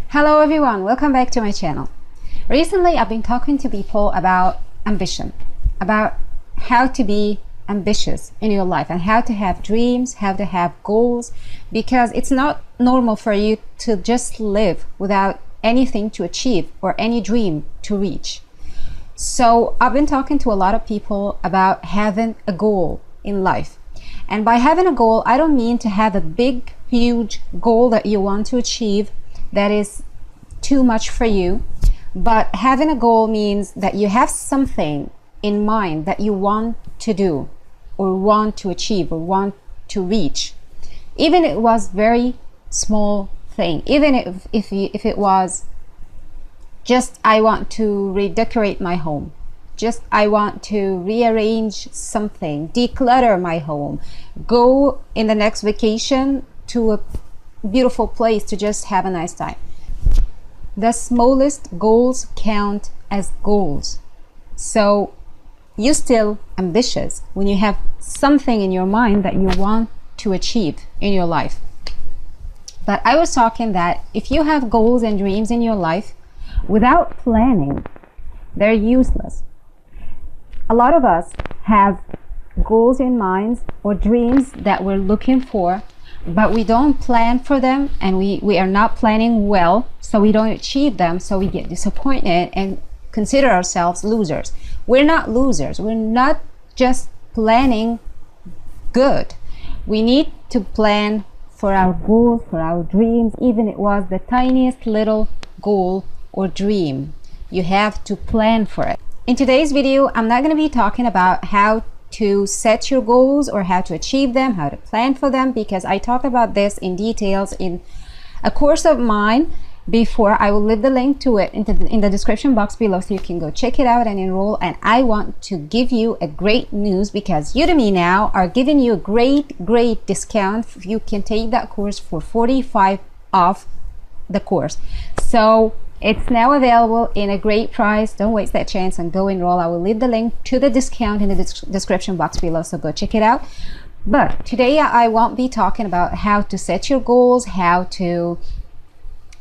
Hello everyone, welcome back to my channel. Recently I've been talking to people about ambition, about how to be ambitious in your life and how to have dreams, how to have goals, because it's not normal for you to just live without anything to achieve or any dream to reach. So I've been talking to a lot of people about having a goal in life. And by having a goal, I don't mean to have a big, huge goal that you want to achieve that is too much for you, but having a goal means that you have something in mind that you want to do or want to achieve or want to reach, even if it was very small thing, even if it was just I want to redecorate my home, just I want to rearrange something, declutter my home, go in the next vacation to a beautiful place to just have a nice time. The smallest goals count as goals. So you're still ambitious when you have something in your mind that you want to achieve in your life. But I was talking that if you have goals and dreams in your life without planning, they're useless. A lot of us have goals in mind or dreams that we're looking for, but we don't plan for them, and we are not planning well, so we don't achieve them, so we get disappointed and consider ourselves losers. We're not losers. We're not just planning good. We need to plan for our goals, for our dreams, even if it was the tiniest little goal or dream. You have to plan for it. In today's video, I'm not going to be talking about how to set your goals or how to achieve them, how to plan for them, because I talked about this in details in a course of mine before. I will leave the link to it in the description box below so you can go check it out and enroll. And I want to give you a great news, because Udemy now are giving you a great discount. You can take that course for 45 off the course. So it's now available in a great price. Don't waste that chance and go enroll. I will leave the link to the discount in the description box below, so go check it out. But today I won't be talking about how to set your goals, how to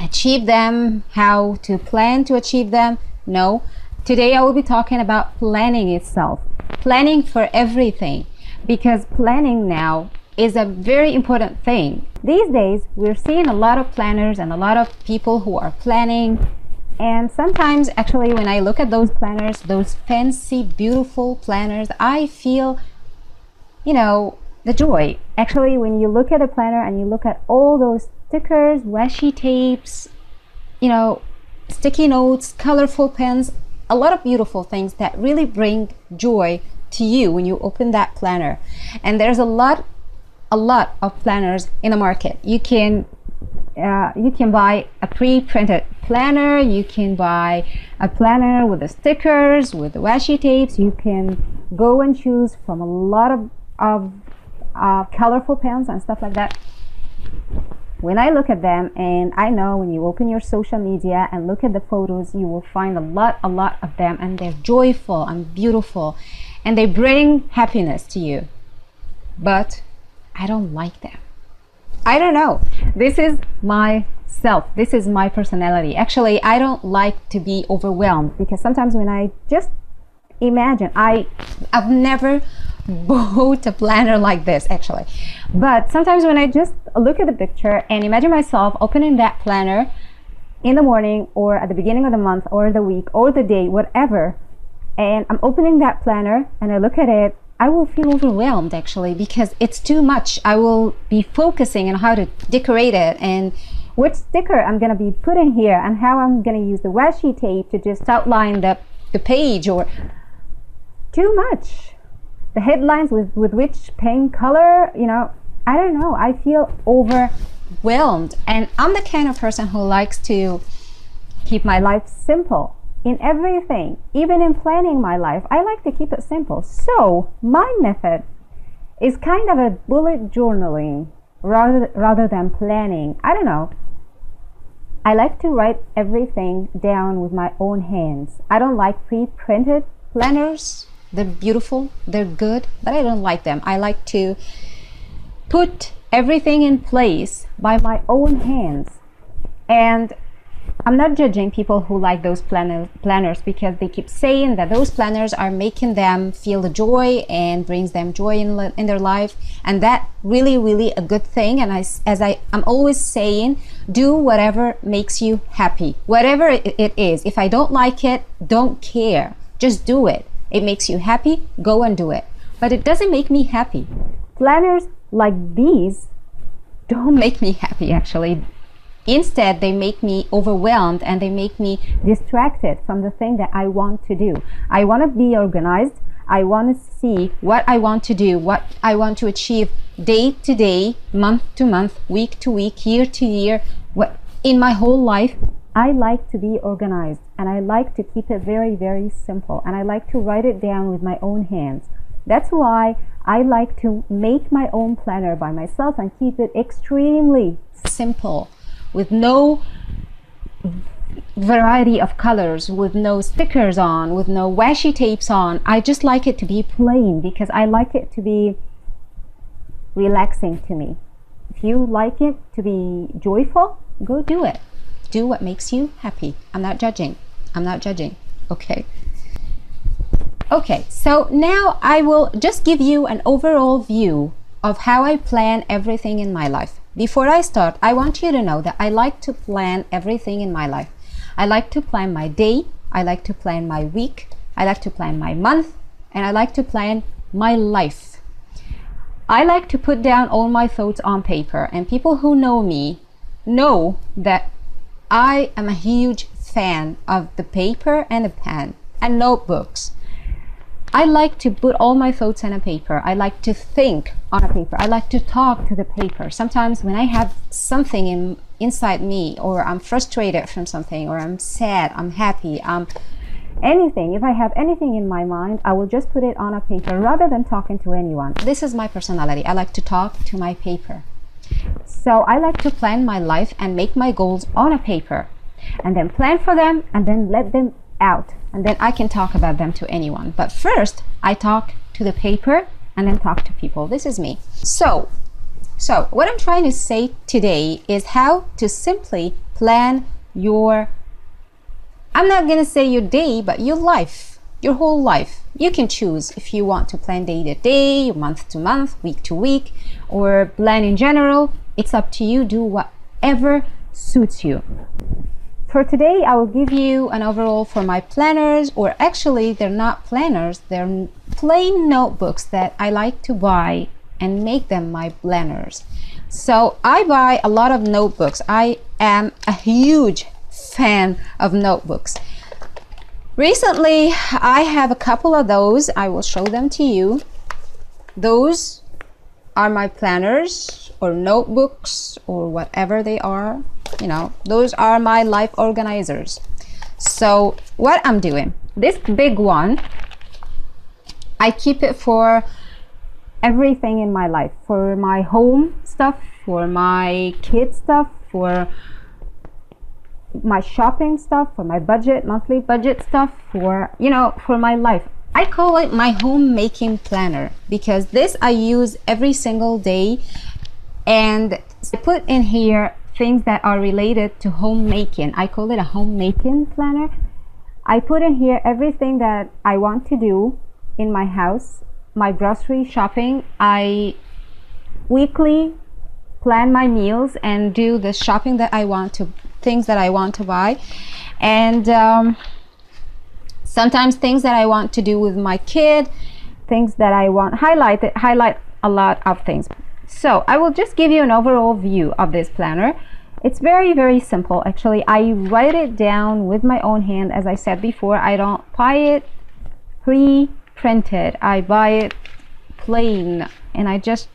achieve them, how to plan to achieve them. No, today I will be talking about planning itself, planning for everything, because planning now is a very important thing. These days we're seeing a lot of planners and a lot of people who are planning, and sometimes actually when I look at those planners, those fancy beautiful planners, I feel, you know, the joy. Actually, when you look at a planner and you look at all those stickers, washi tapes, you know, sticky notes, colorful pens, a lot of beautiful things that really bring joy to you when you open that planner. And there's a lot of planners in the market. You can buy a pre-printed planner, you can buy a planner with the stickers, with the washi tapes. You can go and choose from a lot of colorful pens and stuff like that. When I look at them, and I know when you open your social media and look at the photos, you will find a lot of them, and they're joyful and beautiful and they bring happiness to you. But I don't like them. I don't know. This is myself. This is my personality. Actually, I don't like to be overwhelmed, because sometimes when I just imagine, I've never bought a planner like this actually, but sometimes when I just look at the picture and imagine myself opening that planner in the morning or at the beginning of the month or the week or the day, whatever, and I'm opening that planner and I look at it, I will feel overwhelmed actually, because it's too much. I will be focusing on how to decorate it and which sticker I'm going to be putting here and how I'm going to use the washi tape to just outline the page, or too much. The headlines with which paint color, you know, I don't know. I feel overwhelmed, and I'm the kind of person who likes to keep my life simple. In everything, even in planning my life, I like to keep it simple. So my method is kind of a bullet journaling rather than planning. I don't know. I like to write everything down with my own hands. I don't like pre-printed planners. they're beautiful, they're good, but I don't like them. I like to put everything in place by my own hands. And I'm not judging people who like those planners because they keep saying that those planners are making them feel the joy and brings them joy in their life, and that really a good thing. And I'm always saying, do whatever makes you happy, whatever it is. If I don't like it, don't care, just do it. It makes you happy, go and do it. But it doesn't make me happy. Planners like these don't make me happy, actually. Instead, they make me overwhelmed and they make me distracted from the thing that I want to do. I want to be organized. I want to see what I want to do, what I want to achieve day to day, month to month, week to week, year to year. In my whole life, I like to be organized, and I like to keep it very simple, and I like to write it down with my own hands. That's why I like to make my own planner by myself and keep it extremely simple, with no variety of colors, with no stickers on, with no washi tapes on. I just like it to be plain because I like it to be relaxing to me. If you like it to be joyful, go do it. Do what makes you happy. I'm not judging. Okay. Okay, so now I will just give you an overall view of how I plan everything in my life. Before I start, I want you to know that I like to plan everything in my life. I like to plan my day, I like to plan my week, I like to plan my month, and I like to plan my life. I like to put down all my thoughts on paper, and people who know me know that I am a huge fan of the paper and the pen and notebooks. I like to put all my thoughts on a paper. I like to think on a paper. I like to talk to the paper. Sometimes when I have something inside me, or I'm frustrated from something, or I'm sad, I'm happy, anything, if I have anything in my mind, I will just put it on a paper rather than talking to anyone. This is my personality. I like to talk to my paper. So I like to plan my life and make my goals on a paper, and then plan for them, and then let them out, and then I can talk about them to anyone. But first I talk to the paper and then talk to people. This is me. So what I'm trying to say today is how to simply plan your, I'm not gonna say your day, but your life, your whole life. You can choose if you want to plan day to day, month to month, week to week, or plan in general. It's up to you. Do whatever suits you. For today, I will give you an overall for my planners, or actually they're not planners, they're plain notebooks that I like to buy and make them my planners. So I buy a lot of notebooks. I am a huge fan of notebooks. Recently, I have a couple of those. I will show them to you. Those are my planners or notebooks or whatever they are. You know, those are my life organizers. So what I'm doing, this big one, I keep it for everything in my life, for my home stuff, for my kids stuff, for my shopping stuff, for my budget, monthly budget stuff, for, you know, for my life. I call it my homemaking planner because this I use every single day, and I put in here things that are related to homemaking. I call it a homemaking planner. I put in here everything that I want to do in my house, my grocery shopping. I weekly plan my meals and do the shopping that I want to, things that I want to buy, and sometimes things that I want to do with my kid, things that I want, highlight a lot of things. So I will just give you an overall view of this planner. It's very simple. Actually, I write it down with my own hand. As I said before, I don't buy it pre-printed. I buy it plain, and I just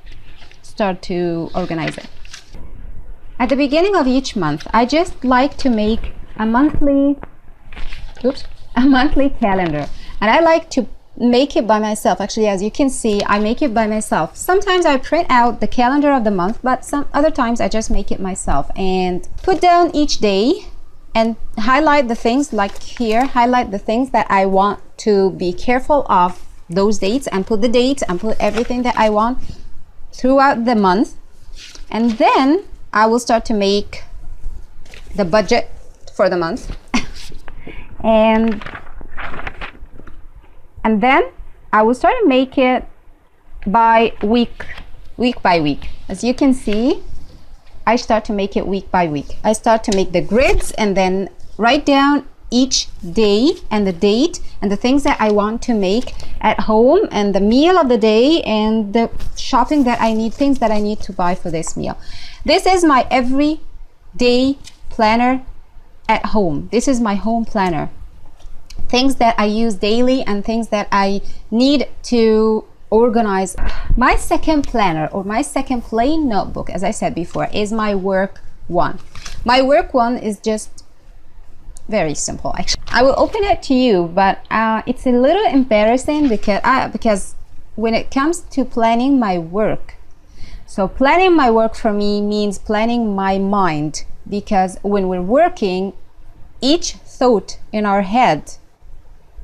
start to organize it. At the beginning of each month, I just like to make a monthly calendar, and I like to make it by myself. Actually, as you can see, I make it by myself. Sometimes I print out the calendar of the month, but some other times I just make it myself and put down each day and highlight the things, like here, highlight the things that I want to be careful of those dates and put the dates and put everything that I want throughout the month. And then I will start to make the budget for the month. and then I will start to make it by week by week. As you can see, I start to make it week by week. I start to make the grids and then write down each day and the date and the things that I want to make at home and the meal of the day and the shopping that I need, things that I need to buy for this meal. This is my everyday planner at home. This is my home planner. Things that I use daily and things that I need to organize. My second planner, or my second plain notebook, as I said before, is my work one. My work one is just very simple, actually. I will open it to you, but it's a little embarrassing because when it comes to planning my work, so planning my work for me means planning my mind, because when we're working, each thought in our head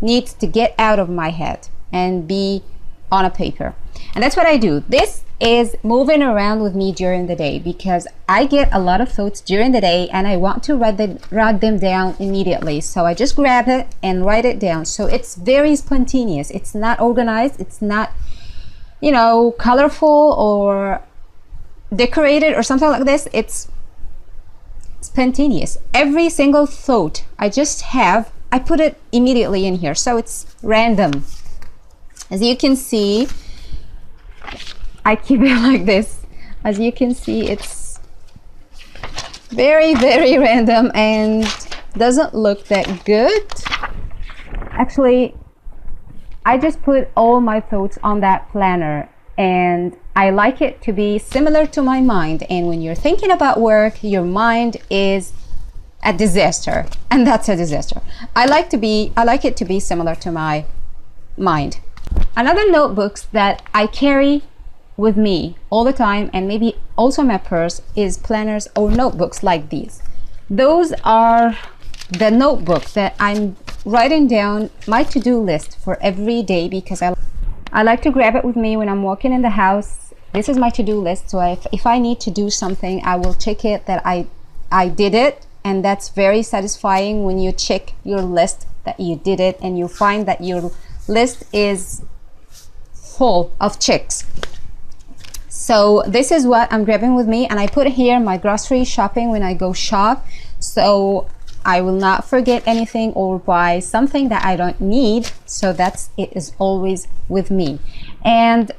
needs to get out of my head and be on a paper. And that's what I do. This is moving around with me during the day because I get a lot of thoughts during the day and I want to write them down immediately. So I just grab it and write it down. So it's very spontaneous. It's not organized. It's not, you know, colorful or decorated or something like this. It's spontaneous. Every single thought I just have, I put it immediately in here. So it's random. As you can see, I keep it like this. As you can see, it's very, very random and doesn't look that good. Actually, I just put all my thoughts on that planner and I like it to be similar to my mind. And when you're thinking about work, your mind is a disaster, and that's a disaster. I like it to be similar to my mind. Another notebooks that I carry with me all the time, and maybe also in my purse, is planners or notebooks like these. Those are the notebooks that I'm writing down my to-do list for every day, because I like to grab it with me when I'm walking in the house. This is my to-do list, so if I need to do something, I will check it that I did it, and that's very satisfying when you check your list that you did it and you find that your list is full of checks. So this is what I'm grabbing with me, and I put here my grocery shopping when I go shop, so I will not forget anything or buy something that I don't need. So it is always with me. And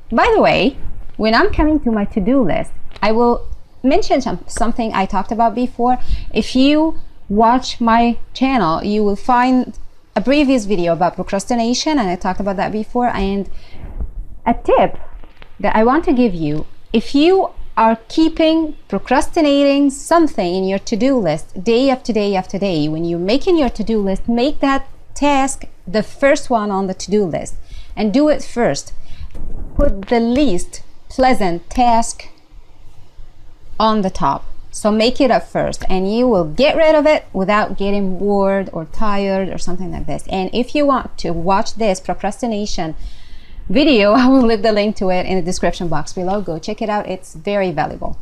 by the way, when I'm coming to my to-do list, I will mention something I talked about before. If you watch my channel, you will find a previous video about procrastination, and I talked about that before. And a tip that I want to give you, if you are procrastinating something in your to-do list day after day after day, when you're making your to-do list, make that task the first one on the to-do list and do it first. Put the least pleasant task on the top. So make it up first, and you will get rid of it without getting bored or tired or something like this. And if you want to watch this procrastination video, I will leave the link to it in the description box below. Go check it out. It's very valuable.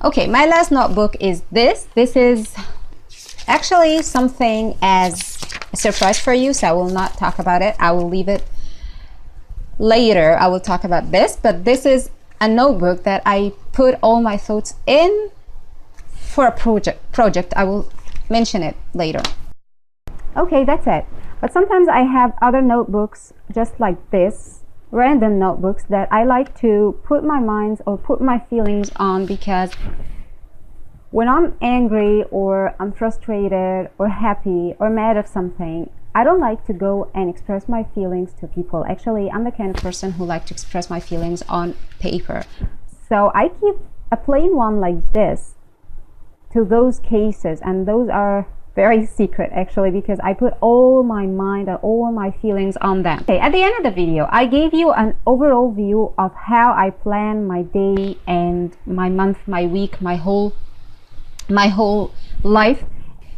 Okay, my last notebook is this. This is actually something as a surprise for you, so I will not talk about it. I will leave it later. I will talk about this, but this is a notebook that I put all my thoughts in for a project. I will mention it later. Okay, that's it. But sometimes I have other notebooks just like this, random notebooks that I like to put my minds or put my feelings on, because when I'm angry or I'm frustrated or happy or mad of something, I don't like to go and express my feelings to people. Actually, I'm the kind of person who likes to express my feelings on paper. So I keep a plain one like this to those cases, and those are very secret actually, because I put all my mind and all my feelings on them. Okay, at the end of the video, I gave you an overall view of how I plan my day and my month, my week, my whole life.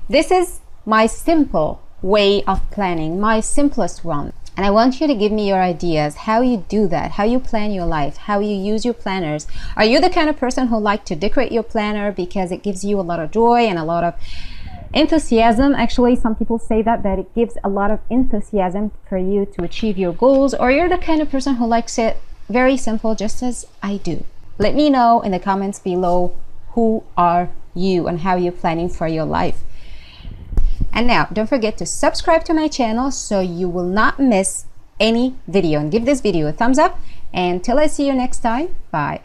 This is my simple way of planning, my simplest one. And I want you to give me your ideas, how you do that, how you plan your life, how you use your planners. Are you the kind of person who like to decorate your planner because it gives you a lot of joy and a lot of enthusiasm? Actually, some people say that it gives a lot of enthusiasm for you to achieve your goals. Or you're the kind of person who likes it very simple, just as I do. Let me know in the comments below, who are you and how you're planning for your life. And now, don't forget to subscribe to my channel so you will not miss any video. And give this video a thumbs up. And till I see you next time, bye.